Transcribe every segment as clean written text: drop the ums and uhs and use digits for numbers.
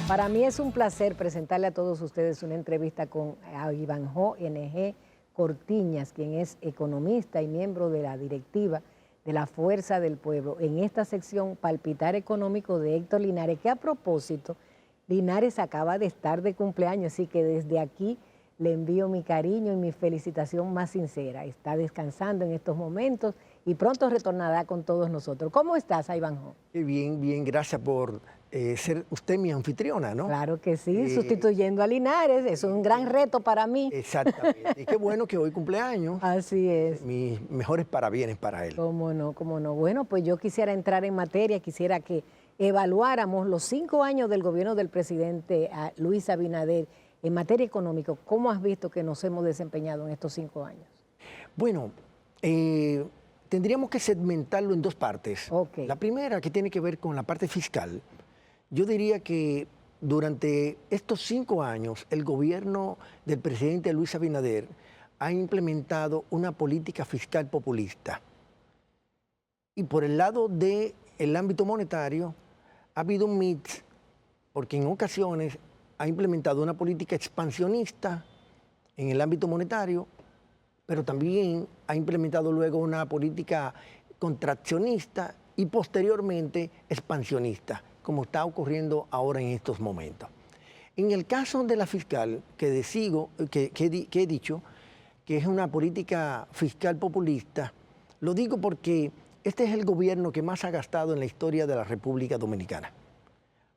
Para mí es un placer presentarle a todos ustedes una entrevista con Ivanhoe N.G. Cortiñas, quien es economista y miembro de la directiva de la Fuerza del Pueblo, en esta sección Palpitar Económico de Héctor Linares, que a propósito, Linares acaba de estar de cumpleaños, así que desde aquí le envío mi cariño y mi felicitación más sincera. Está descansando en estos momentos y pronto retornará con todos nosotros. ¿Cómo estás, Ivanhoe? Bien, bien, gracias por ser usted mi anfitriona, ¿no? Claro que sí, sustituyendo a Linares, es un gran reto para mí. Exactamente, y qué bueno que hoy cumpleaños. Así es. Mis mejores parabienes para él. Cómo no, cómo no. Bueno, pues yo quisiera entrar en materia, quisiera que evaluáramos los 5 años del gobierno del presidente Luis Abinader en materia económica. ¿Cómo has visto que nos hemos desempeñado en estos 5 años? Bueno, tendríamos que segmentarlo en dos partes. Okay. La primera, que tiene que ver con la parte fiscal. Yo diría que durante estos 5 años el gobierno del presidente Luis Abinader ha implementado una política fiscal populista. Y por el lado del ámbito monetario ha habido un mix, porque en ocasiones ha implementado una política expansionista en el ámbito monetario, pero también ha implementado luego una política contraccionista y posteriormente expansionista, como está ocurriendo ahora en estos momentos. En el caso de la fiscal, que he dicho que es una política fiscal populista, lo digo porque este es el gobierno que más ha gastado en la historia de la República Dominicana.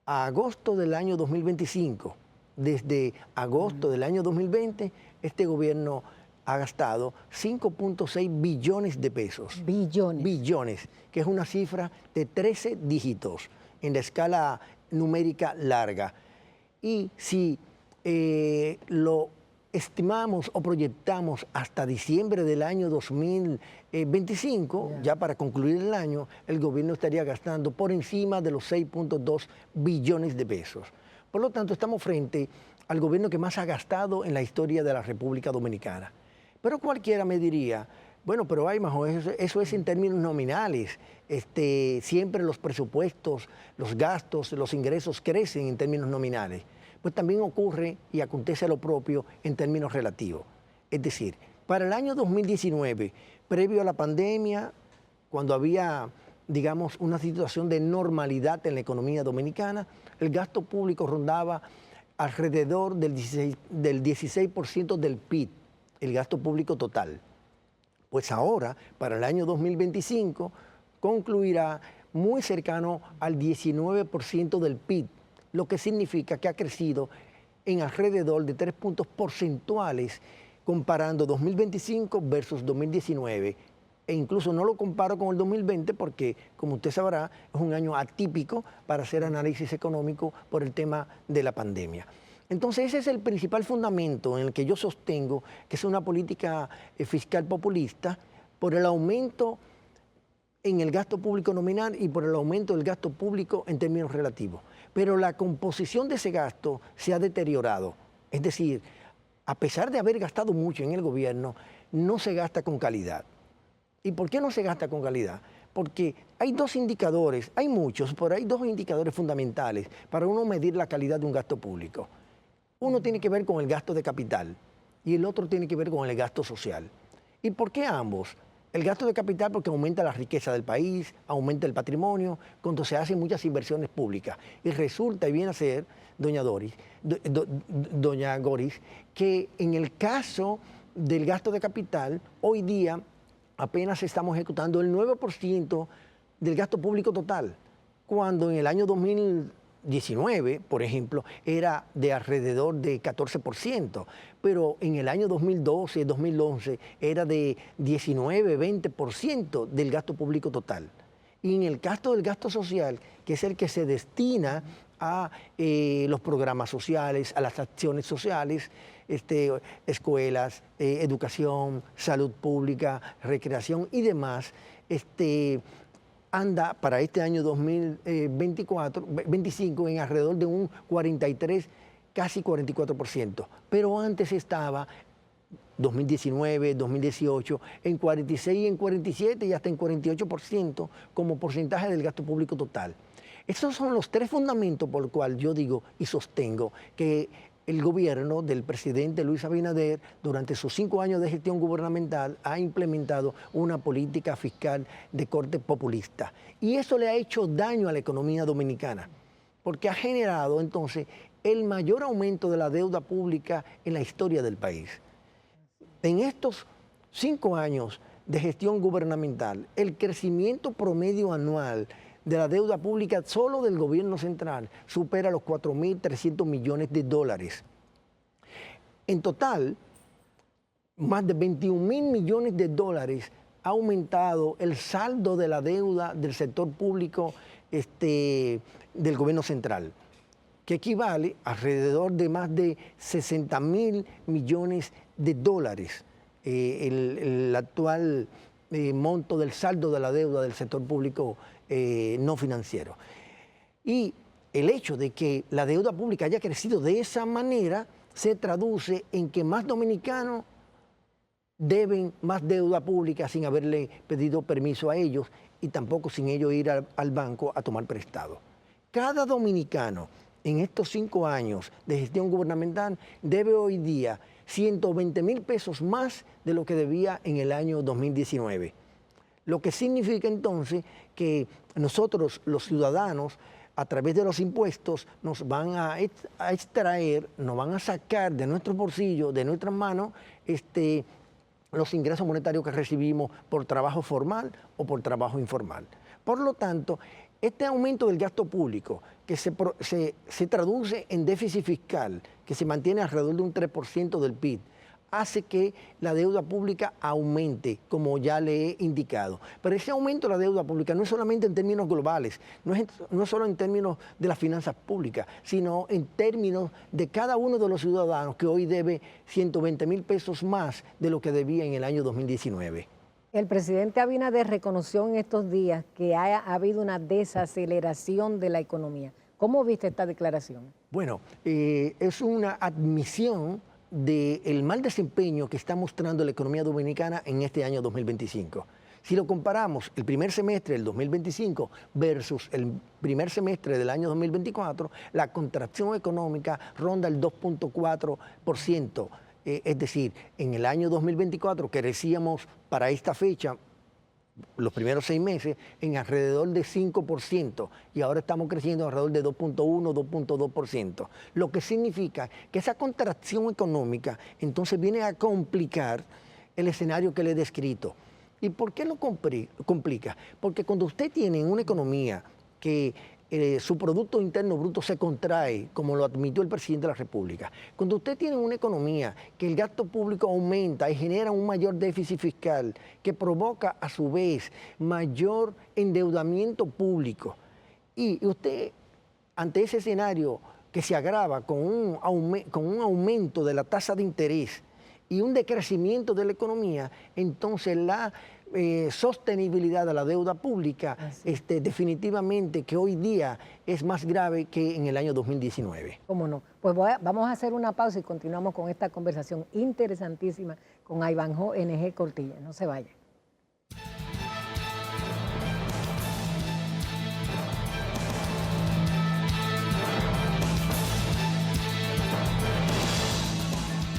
A agosto del año 2025, desde agosto del año 2020, este gobierno ha gastado 5.6 billones de pesos. Billones. Billones, que es una cifra de 13 dígitos en la escala numérica larga. Y si lo estimamos o proyectamos hasta diciembre del año 2025, ya para concluir el año, el gobierno estaría gastando por encima de los 6.2 billones de pesos. Por lo tanto, estamos frente al gobierno que más ha gastado en la historia de la República Dominicana. Pero cualquiera me diría, bueno, pero eso es en términos nominales. Siempre los presupuestos, los gastos, los ingresos crecen en términos nominales. Pues también ocurre y acontece lo propio en términos relativos. Es decir, para el año 2019, previo a la pandemia, cuando había, digamos, una situación de normalidad en la economía dominicana, el gasto público rondaba alrededor del 16% del PIB, el gasto público total. Pues ahora, para el año 2025, concluirá muy cercano al 19% del PIB, lo que significa que ha crecido en alrededor de 3 puntos porcentuales comparando 2025 versus 2019. E incluso no lo comparo con el 2020 porque, como usted sabrá, es un año atípico para hacer análisis económico por el tema de la pandemia. Entonces ese es el principal fundamento en el que yo sostengo que es una política fiscal populista por el aumento en el gasto público nominal y por el aumento del gasto público en términos relativos. Pero la composición de ese gasto se ha deteriorado. Es decir, a pesar de haber gastado mucho en el gobierno, no se gasta con calidad. ¿Y por qué no se gasta con calidad? Porque hay dos indicadores, hay muchos, pero hay dos indicadores fundamentales para uno medir la calidad de un gasto público. Uno tiene que ver con el gasto de capital y el otro tiene que ver con el gasto social. ¿Y por qué ambos? El gasto de capital porque aumenta la riqueza del país, aumenta el patrimonio, cuando se hacen muchas inversiones públicas. Y resulta, y viene a ser, doña Goris, que en el caso del gasto de capital, hoy día apenas estamos ejecutando el 9% del gasto público total, cuando en el año 2019, por ejemplo, era de alrededor de 14%, pero en el año 2012, 2011 era de 19, 20% del gasto público total. Y en el caso del gasto social, que es el que se destina a los programas sociales, a las acciones sociales, escuelas, educación, salud pública, recreación y demás, anda para este año 2025 en alrededor de un 43, casi 44%. Pero antes estaba 2019, 2018, en 46, en 47 y hasta en 48% como porcentaje del gasto público total. Estos son los tres fundamentos por los cuales yo digo y sostengo que el gobierno del presidente Luis Abinader, durante sus 5 años de gestión gubernamental, ha implementado una política fiscal de corte populista. Y eso le ha hecho daño a la economía dominicana, porque ha generado entonces el mayor aumento de la deuda pública en la historia del país. En estos 5 años de gestión gubernamental, el crecimiento promedio anual de la deuda pública solo del gobierno central supera los 4.300 millones de dólares. En total, más de 21.000 millones de dólares ha aumentado el saldo de la deuda del sector público del gobierno central, que equivale a alrededor de más de 60.000 millones de dólares, el actual monto del saldo de la deuda del sector público no financiero. Y el hecho de que la deuda pública haya crecido de esa manera se traduce en que más dominicanos deben más deuda pública sin haberle pedido permiso a ellos y tampoco sin ellos ir al banco a tomar prestado. Cada dominicano en estos 5 años de gestión gubernamental debe hoy día 120.000 pesos más de lo que debía en el año 2019. Lo que significa entonces que nosotros, los ciudadanos, a través de los impuestos, nos van a extraer, nos van a sacar de nuestros bolsillos, de nuestras manos, los ingresos monetarios que recibimos por trabajo formal o por trabajo informal. Por lo tanto, este aumento del gasto público, que se traduce en déficit fiscal, que se mantiene alrededor de un 3% del PIB, hace que la deuda pública aumente, como ya le he indicado. Pero ese aumento de la deuda pública no es solamente en términos globales, no es solo en términos de las finanzas públicas, sino en términos de cada uno de los ciudadanos que hoy debe 120.000 pesos más de lo que debía en el año 2019. El presidente Abinader reconoció en estos días que ha habido una desaceleración de la economía. ¿Cómo viste esta declaración? Bueno, es una admisión del mal desempeño que está mostrando la economía dominicana en este año 2025. Si lo comparamos el primer semestre del 2025 versus el primer semestre del año 2024, la contracción económica ronda el 2.4%. Es decir, en el año 2024 crecíamos para esta fecha, los primeros 6 meses, en alrededor de 5%, y ahora estamos creciendo alrededor de 2.1, 2.2%. Lo que significa que esa contracción económica entonces viene a complicar el escenario que le he descrito. ¿Y por qué lo complica? Porque cuando usted tiene una economía que su Producto Interno Bruto se contrae, como lo admitió el presidente de la República. Cuando usted tiene una economía que el gasto público aumenta y genera un mayor déficit fiscal, que provoca a su vez mayor endeudamiento público, y usted, ante ese escenario que se agrava con un aumento de la tasa de interés y un decrecimiento de la economía, entonces la sostenibilidad de la deuda pública definitivamente que hoy día es más grave que en el año 2019. ¿Cómo no? Pues vamos a hacer una pausa y continuamos con esta conversación interesantísima con Ivanhoe NG Cortiñas. No se vaya.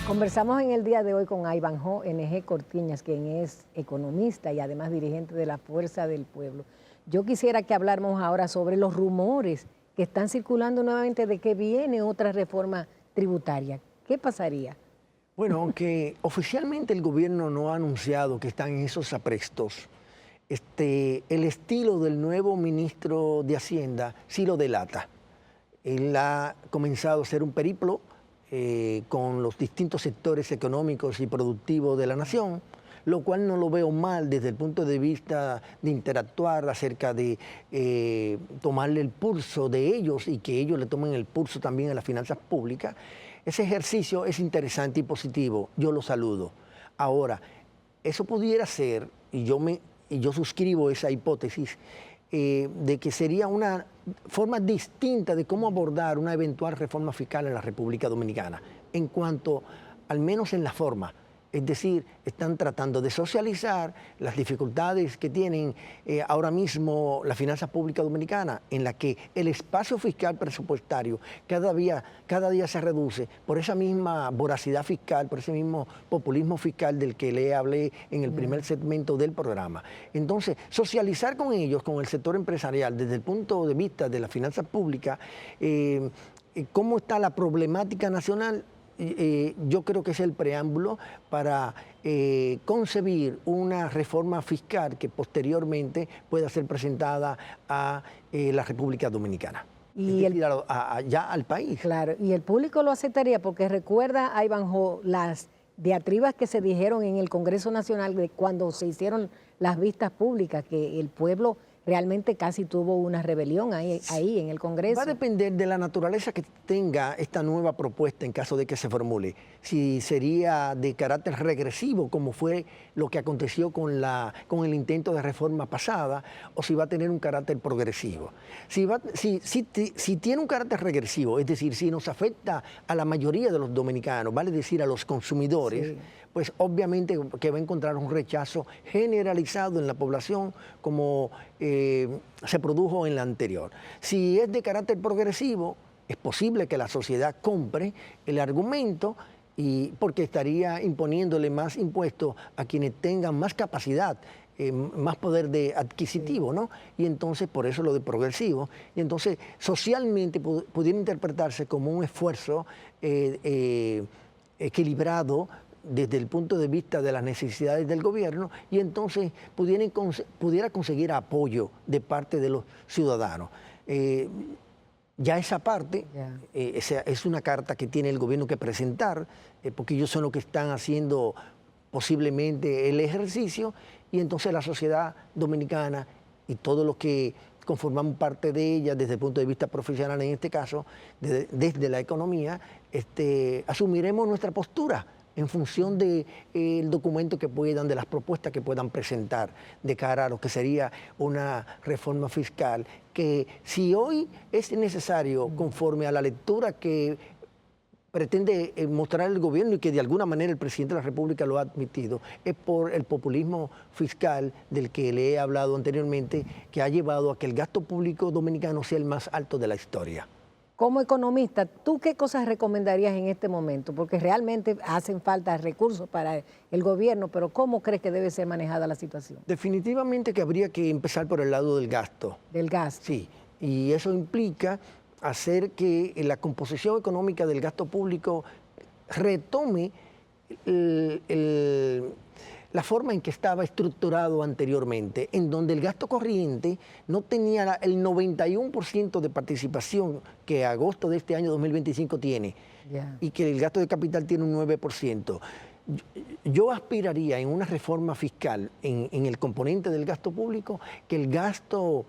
Conversamos en el día de hoy con Ivanhoe NG Cortiñas, quien es economista y además dirigente de la Fuerza del Pueblo. Yo quisiera que habláramos ahora sobre los rumores que están circulando nuevamente de que viene otra reforma tributaria. ¿Qué pasaría? Bueno, aunque oficialmente el gobierno no ha anunciado que están en esos aprestos, el estilo del nuevo ministro de Hacienda sí lo delata. Él ha comenzado a hacer un periplo con los distintos sectores económicos y productivos de la nación, lo cual no lo veo mal desde el punto de vista de interactuar acerca de tomarle el pulso de ellos y que ellos le tomen el pulso también a las finanzas públicas. Ese ejercicio es interesante y positivo, yo lo saludo. Ahora, eso pudiera ser, y yo suscribo esa hipótesis, de que sería una forma distinta de cómo abordar una eventual reforma fiscal en la República Dominicana, en cuanto, al menos en la forma, Es decir, están tratando de socializar las dificultades que tienen ahora mismo las finanzas públicas dominicanas, en la que el espacio fiscal presupuestario cada día se reduce por esa misma voracidad fiscal, por ese mismo populismo fiscal del que le hablé en el primer segmento del programa. Entonces, socializar con ellos, con el sector empresarial, desde el punto de vista de las finanzas públicas, cómo está la problemática nacional, yo creo que es el preámbulo para concebir una reforma fiscal que posteriormente pueda ser presentada a la República Dominicana. Y ya al país. Claro, y el público lo aceptaría porque recuerda a Ivanhoe las diatribas que se dijeron en el Congreso Nacional de cuando se hicieron las vistas públicas, que el pueblo realmente casi tuvo una rebelión ahí en el Congreso. Va a depender de la naturaleza que tenga esta nueva propuesta en caso de que se formule. Si sería de carácter regresivo, como fue lo que aconteció con el intento de reforma pasada, o si va a tener un carácter progresivo. Si tiene un carácter regresivo, es decir, si nos afecta a la mayoría de los dominicanos, vale decir a los consumidores, sí, pues obviamente que va a encontrar un rechazo generalizado en la población como se produjo en la anterior. Si es de carácter progresivo, es posible que la sociedad compre el argumento porque estaría imponiéndole más impuestos a quienes tengan más capacidad, más poder adquisitivo, ¿no? Y entonces, por eso lo de progresivo, y entonces socialmente pudiera interpretarse como un esfuerzo equilibrado desde el punto de vista de las necesidades del gobierno, y entonces pudiera conseguir apoyo de parte de los ciudadanos. Ya esa parte es una carta que tiene el gobierno que presentar, porque ellos son los que están haciendo posiblemente el ejercicio, y entonces la sociedad dominicana y todos los que conformamos parte de ella desde el punto de vista profesional, en este caso, desde la economía, asumiremos nuestra postura en función del documento que puedan, de las propuestas que puedan presentar de cara a lo que sería una reforma fiscal, que si hoy es necesario, conforme a la lectura que pretende mostrar el gobierno y que de alguna manera el presidente de la República lo ha admitido, es por el populismo fiscal del que le he hablado anteriormente, que ha llevado a que el gasto público dominicano sea el más alto de la historia. Como economista, ¿tú qué cosas recomendarías en este momento? Porque realmente hacen falta recursos para el gobierno, pero ¿cómo crees que debe ser manejada la situación? Definitivamente que habría que empezar por el lado del gasto. ¿Del gasto? Sí, y eso implica hacer que la composición económica del gasto público retome la forma en que estaba estructurado anteriormente, en donde el gasto corriente no tenía el 91% de participación que agosto de este año 2025 tiene, y que el gasto de capital tiene un 9%. Yo aspiraría en una reforma fiscal en el componente del gasto público que el gasto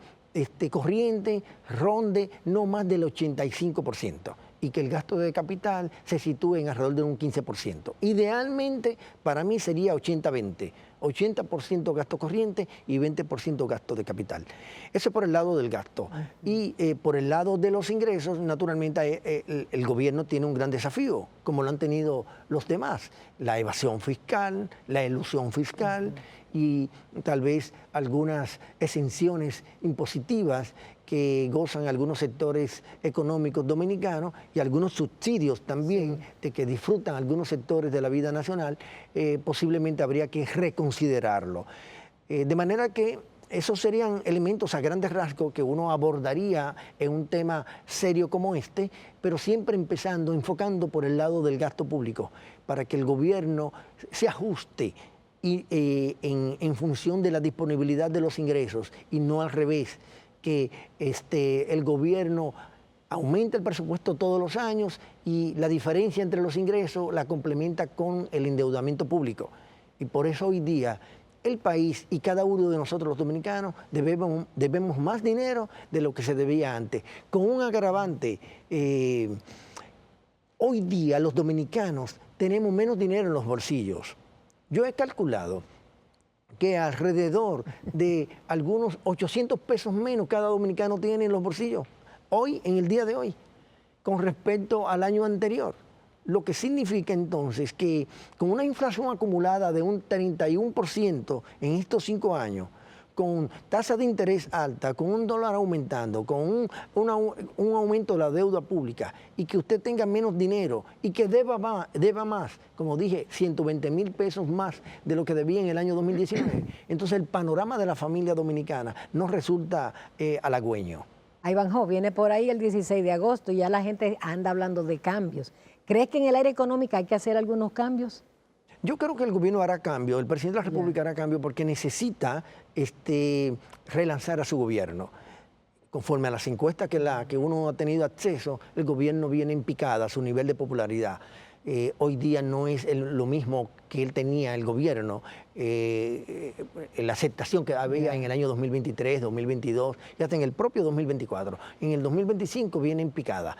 corriente ronde no más del 85%. Y que el gasto de capital se sitúe en alrededor de un 15%. Idealmente, para mí sería 80-20. 80% gasto corriente y 20% gasto de capital. Eso por el lado del gasto. Y por el lado de los ingresos, naturalmente, el gobierno tiene un gran desafío, como lo han tenido los demás. La evasión fiscal, la elusión fiscal y tal vez algunas exenciones impositivas que gozan algunos sectores económicos dominicanos y algunos subsidios también de que disfrutan algunos sectores de la vida nacional, posiblemente habría que reconsiderarlo. De manera que esos serían elementos a grandes rasgos que uno abordaría en un tema serio como este, pero siempre enfocando por el lado del gasto público, para que el gobierno se ajuste en función de la disponibilidad de los ingresos y no al revés, que el gobierno aumenta el presupuesto todos los años y la diferencia entre los ingresos la complementa con el endeudamiento público. Y por eso hoy día el país y cada uno de nosotros los dominicanos debemos más dinero de lo que se debía antes. Con un agravante, hoy día los dominicanos tenemos menos dinero en los bolsillos. Yo he calculado que alrededor de algunos 800 pesos menos cada dominicano tiene en los bolsillos, hoy, en el día de hoy, con respecto al año anterior. lo que significa entonces que con una inflación acumulada de un 31% en estos 5 años, con tasa de interés alta, con un dólar aumentando, con un aumento de la deuda pública y que usted tenga menos dinero y que deba más, como dije, 120.000 pesos más de lo que debía en el año 2019. Entonces el panorama de la familia dominicana no resulta halagüeño. Ivanhoe, viene por ahí el 16 de agosto y ya la gente anda hablando de cambios. ¿Crees que en el área económica hay que hacer algunos cambios? Yo creo que el gobierno hará cambio, el presidente de la República hará cambio porque necesita relanzar a su gobierno. Conforme a las encuestas que uno ha tenido acceso, el gobierno viene en picada, su nivel de popularidad. Hoy día no es lo mismo que él tenía, el gobierno, la aceptación que había en el año 2023, 2022 y hasta en el propio 2024. En el 2025 viene en picada.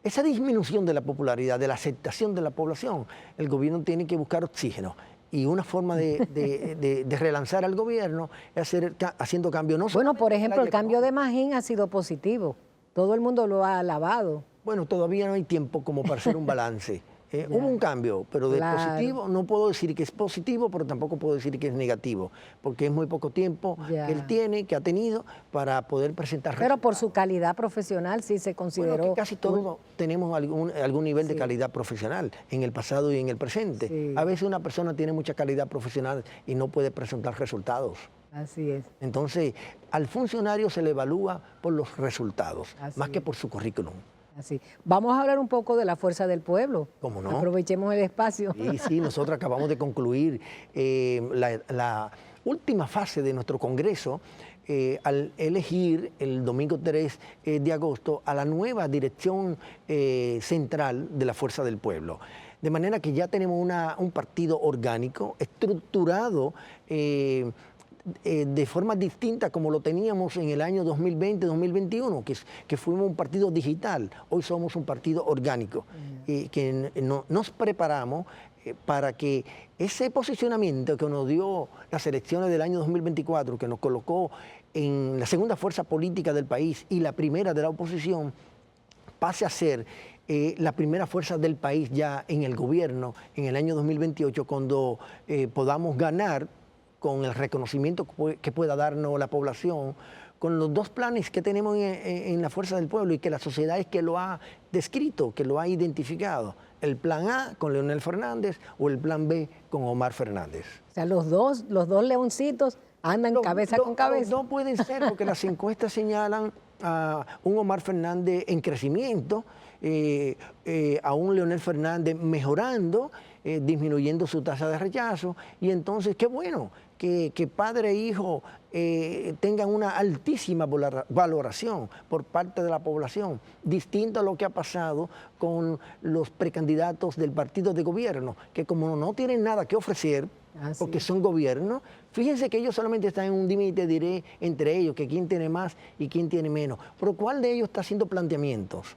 Esa disminución de la popularidad, de la aceptación de la población, el gobierno tiene que buscar oxígeno. Y una forma de relanzar al gobierno es haciendo cambios. No bueno, por ejemplo, el cambio de Magín ha sido positivo. Todo el mundo lo ha alabado. Bueno, todavía no hay tiempo como para hacer un balance. Hubo un cambio, pero de positivo no puedo decir que es positivo, pero tampoco puedo decir que es negativo, porque es muy poco tiempo que él tiene, que ha tenido, para poder presentar resultados. Pero por su calidad profesional sí se consideró... Bueno, que casi todos tenemos algún nivel de calidad profesional en el pasado y en el presente. Sí. A veces una persona tiene mucha calidad profesional y no puede presentar resultados. Así es. Entonces, al funcionario se le evalúa por los resultados, más que por su currículum. Así. Vamos a hablar un poco de la Fuerza del Pueblo. ¿Cómo no? Aprovechemos el espacio. Sí, nosotros acabamos de concluir la última fase de nuestro congreso al elegir el domingo 3 de agosto a la nueva dirección central de la Fuerza del Pueblo. De manera que ya tenemos un partido orgánico, estructurado de forma distinta como lo teníamos en el año 2020-2021, que fuimos un partido digital. Hoy somos un partido orgánico, que nos preparamos para que ese posicionamiento que nos dio las elecciones del año 2024, que nos colocó en la segunda fuerza política del país y la primera de la oposición, pase a ser la primera fuerza del país ya en el gobierno en el año 2028, cuando podamos ganar con el reconocimiento que pueda darnos la población, con los dos planes que tenemos en la Fuerza del Pueblo y que la sociedad es que lo ha descrito, que lo ha identificado. El plan A con Leonel Fernández o el plan B con Omar Fernández. O sea, los dos leoncitos andan cabeza con cabeza. No pueden ser, porque las encuestas señalan a un Omar Fernández en crecimiento, a un Leonel Fernández mejorando, disminuyendo su tasa de rechazo, y entonces qué bueno que padre e hijo tengan una altísima valoración por parte de la población, distinto a lo que ha pasado con los precandidatos del partido de gobierno, que como no tienen nada que ofrecer, porque son gobiernos, fíjense que ellos solamente están en un límite, diré, entre ellos, que quién tiene más y quién tiene menos. Pero ¿cuál de ellos está haciendo planteamientos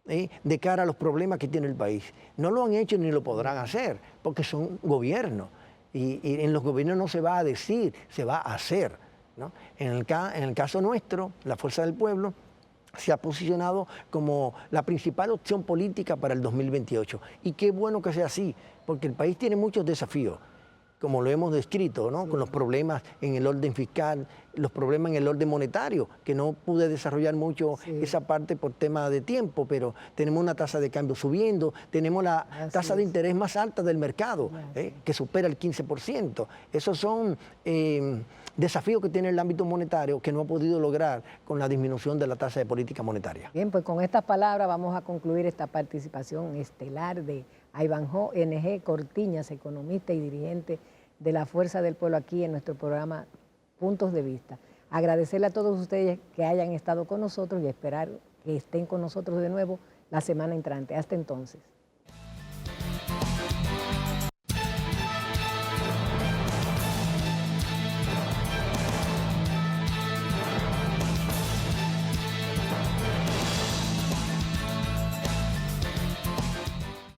de cara a los problemas que tiene el país? No lo han hecho ni lo podrán hacer, porque son gobiernos. Y en los gobiernos no se va a decir, se va a hacer, ¿no? En el caso nuestro, la Fuerza del Pueblo se ha posicionado como la principal opción política para el 2028. Y qué bueno que sea así, porque el país tiene muchos desafíos, como lo hemos descrito, ¿no? Con los problemas en el orden fiscal, los problemas en el orden monetario, que no pude desarrollar mucho esa parte por tema de tiempo, pero tenemos una tasa de cambio subiendo, tenemos la tasa de interés más alta del mercado, que supera el 15%. Esos son desafíos que tiene el ámbito monetario que no ha podido lograr con la disminución de la tasa de política monetaria. Bien, pues con estas palabras vamos a concluir esta participación estelar de Ivanhoe NG Cortiñas, economista y dirigente de la Fuerza del Pueblo, aquí en nuestro programa Puntos de Vista. Agradecerle a todos ustedes que hayan estado con nosotros y esperar que estén con nosotros de nuevo la semana entrante. Hasta entonces.